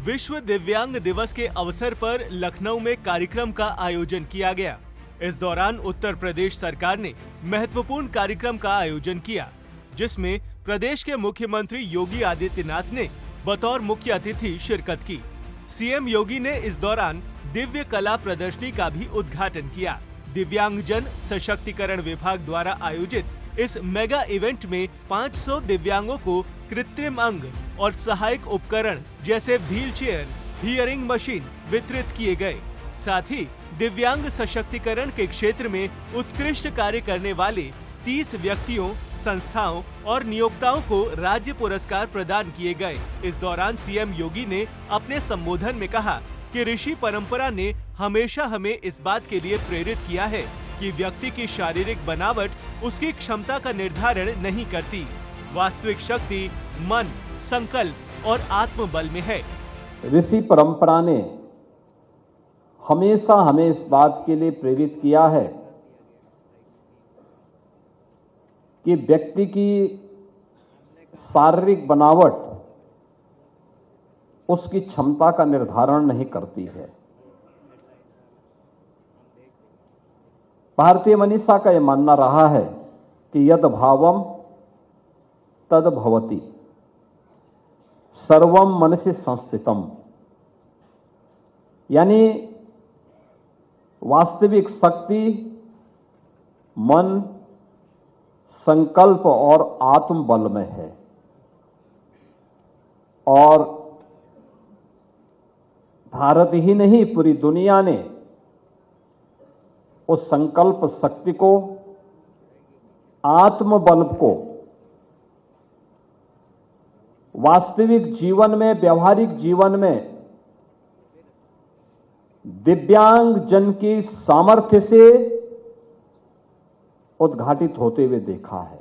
विश्व दिव्यांग दिवस के अवसर पर लखनऊ में कार्यक्रम का आयोजन किया गया। इस दौरान उत्तर प्रदेश सरकार ने महत्वपूर्ण कार्यक्रम का आयोजन किया, जिसमें प्रदेश के मुख्यमंत्री योगी आदित्यनाथ ने बतौर मुख्य अतिथि शिरकत की। सीएम योगी ने इस दौरान दिव्य कला प्रदर्शनी का भी उद्घाटन किया। दिव्यांगजन सशक्तिकरण विभाग द्वारा आयोजित इस मेगा इवेंट में 500 दिव्यांगों को कृत्रिम अंग और सहायक उपकरण जैसे व्हील चेयर, हियरिंग मशीन वितरित किए गए। साथ ही दिव्यांग सशक्तिकरण के क्षेत्र में उत्कृष्ट कार्य करने वाले 30 व्यक्तियों, संस्थाओं और नियोक्ताओं को राज्य पुरस्कार प्रदान किए गए। इस दौरान सीएम योगी ने अपने संबोधन में कहा कि ऋषि परंपरा ने हमेशा हमें इस बात के लिए प्रेरित किया है कि व्यक्ति की शारीरिक बनावट उसकी क्षमता का निर्धारण नहीं करती। वास्तविक शक्ति मन, संकल्प और आत्मबल में है। ऋषि परंपरा ने हमेशा हमें इस बात के लिए प्रेरित किया है कि व्यक्ति की शारीरिक बनावट उसकी क्षमता का निर्धारण नहीं करती है। भारतीय मनीषा का यह मानना रहा है कि यद भावम तद भवति, सर्वम मनसि संस्थितम, यानी वास्तविक शक्ति मन, संकल्प और आत्मबल में है। और भारत ही नहीं, पूरी दुनिया ने उस संकल्प शक्ति को, आत्मबल को वास्तविक जीवन में, व्यवहारिक जीवन में दिव्यांग जन की सामर्थ्य से उद्घाटित होते हुए देखा है।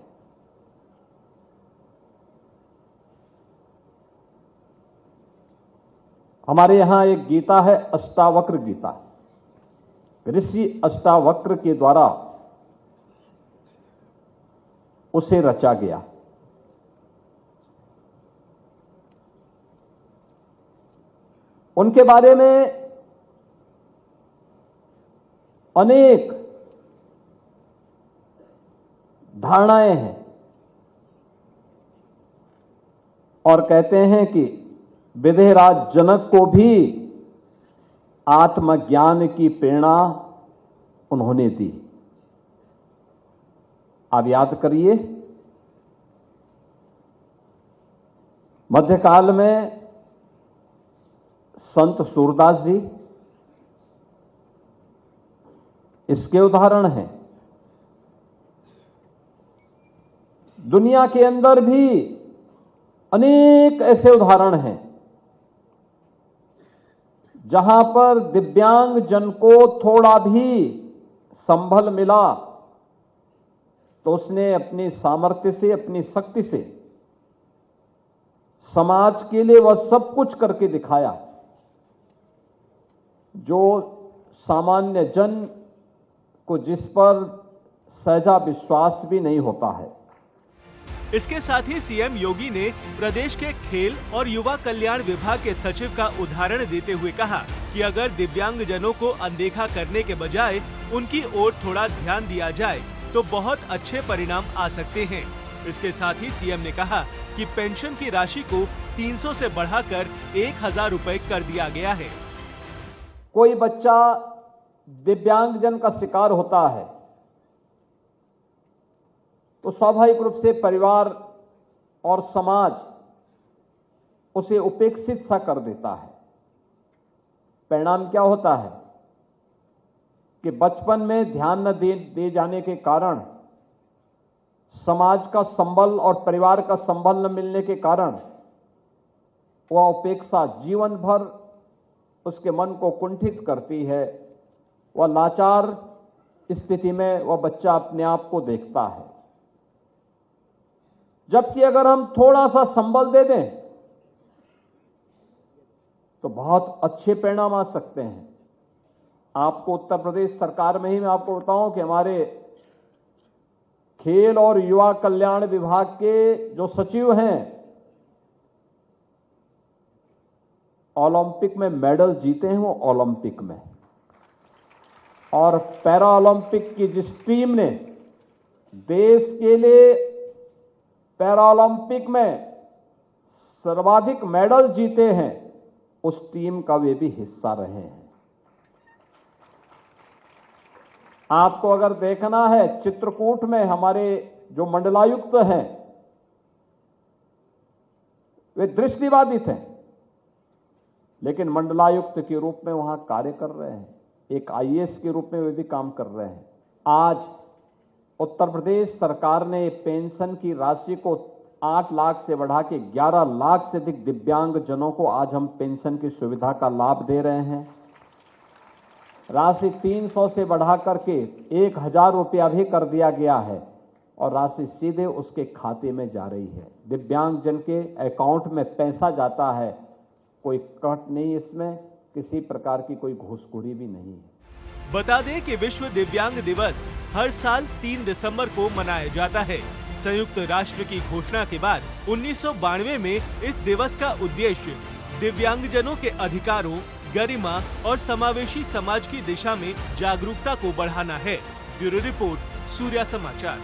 हमारे यहां एक गीता है, अष्टावक्र गीता। ऋषि अष्टावक्र के द्वारा उसे रचा गया। उनके बारे में अनेक धारणाएं हैं और कहते हैं कि विदेहराज जनक को भी आत्मज्ञान की प्रेरणा उन्होंने दी। आप याद करिए, मध्यकाल में संत सूरदास जी इसके उदाहरण हैं। दुनिया के अंदर भी अनेक ऐसे उदाहरण हैं जहां पर दिव्यांग जन को थोड़ा भी संबल मिला तो उसने अपनी सामर्थ्य से, अपनी शक्ति से समाज के लिए वह सब कुछ करके दिखाया जो सामान्य जन को, जिस पर सहजा विश्वास भी नहीं होता है। इसके साथ ही सीएम योगी ने प्रदेश के खेल और युवा कल्याण विभाग के सचिव का उदाहरण देते हुए कहा कि अगर दिव्यांगजनों को अनदेखा करने के बजाय उनकी ओर थोड़ा ध्यान दिया जाए तो बहुत अच्छे परिणाम आ सकते हैं। इसके साथ ही सीएम ने कहा कि पेंशन की राशि को 300 से बढ़ाकर 1000 रुपए कर दिया गया है। कोई बच्चा दिव्यांगजन का शिकार होता है तो स्वाभाविक रूप से परिवार और समाज उसे उपेक्षित सा कर देता है। परिणाम क्या होता है कि बचपन में ध्यान न दे जाने के कारण, समाज का संबल और परिवार का संबल न मिलने के कारण वह उपेक्षा जीवन भर उसके मन को कुंठित करती है। वह लाचार स्थिति में वह बच्चा अपने आप को देखता है। जबकि अगर हम थोड़ा सा संबल दे दें तो बहुत अच्छे परिणाम आ सकते हैं। आपको उत्तर प्रदेश सरकार में ही मैं आपको बताऊं कि हमारे खेल और युवा कल्याण विभाग के जो सचिव हैं ओलंपिक में मेडल जीते हैं वो ओलंपिक में, और पैरा ओलंपिक की जिस टीम ने देश के लिए पैरा ओलंपिक में सर्वाधिक मेडल जीते हैं, उस टीम का वे भी हिस्सा रहे हैं। आपको अगर देखना है, चित्रकूट में हमारे जो मंडलायुक्त हैं वे दृष्टिबाधित हैं, लेकिन मंडलायुक्त के रूप में वहां कार्य कर रहे हैं, एक आईएएस के रूप में वे भी काम कर रहे हैं। आज उत्तर प्रदेश सरकार ने पेंशन की राशि को 8 लाख से बढ़ा के 11 लाख से अधिक दिव्यांग जनों को आज हम पेंशन की सुविधा का लाभ दे रहे हैं। राशि 300 से बढ़ा करके 1000 रुपया भी कर दिया गया है और राशि सीधे उसके खाते में जा रही है। दिव्यांग जन के अकाउंट में पैसा जाता है, कोई कट नहीं, इसमें किसी प्रकार की कोई घूसखोरी भी नहीं है। बता दें कि विश्व दिव्यांग दिवस हर साल 3 दिसंबर को मनाया जाता है। संयुक्त राष्ट्र की घोषणा के बाद 1992 में इस दिवस का उद्देश्य दिव्यांगजनों के अधिकारों, गरिमा और समावेशी समाज की दिशा में जागरूकता को बढ़ाना है। ब्यूरो रिपोर्ट, सूर्या समाचार।